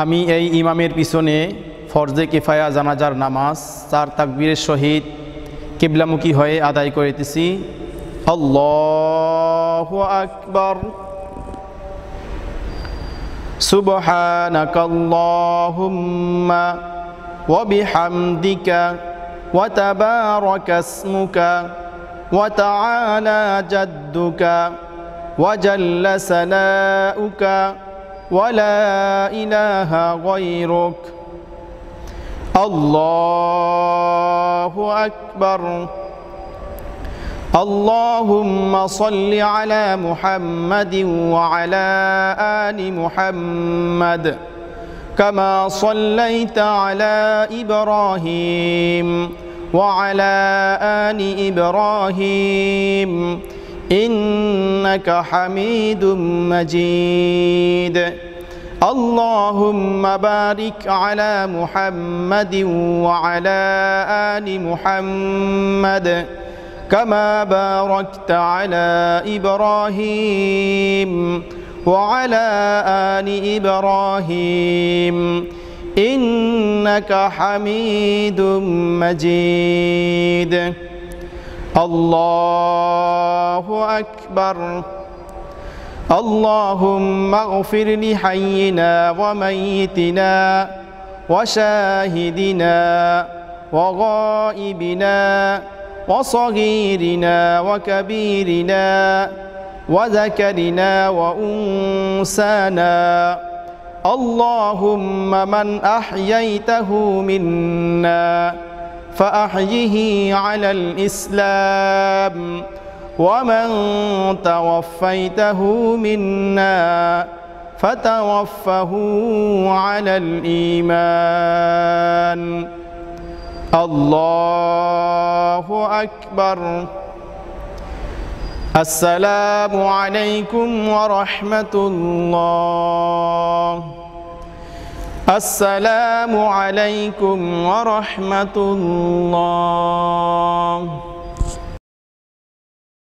আমি এই ইমামের পিছনে ফরজে কিফায়া জানাজার নামাজ 4 তাকবীরের সহিত কিবলামুখী হয়ে আদায় করিতেছি। আল্লাহু আকবার। সুবহানাকাল্লাহুম্মা ওয়া বিহামদিকা ওয়া তাবারাকা ইসমুকা ওয়া তাআলা জাদ্দুকা ওয়া জাল্লা সানাউকা ওয়া লা ইলাহা গায়রুক। আল্লাহু আকবার। اللهم صل على محمد وعلى آل محمد كما صليت على إبراهيم وعلى آل إبراهيم إنك حميد مجيد. اللهم بارك على محمد وعلى آل محمد كما باركت على إبراهيم وعلى آل إبراهيم إنك حميد مجيد. الله أكبر. اللهم اغفر لحينا وميتنا وشاهدنا وغائبنا وصغيرنا وكبيرنا وذكرنا وأنسانا. اللهم من أحييته منا فأحيه على الإسلام ومن توفيته منا فتوفه على الإيمان. الله أكبر. السلام عليكم ورحمة الله. السلام عليكم ورحمة الله.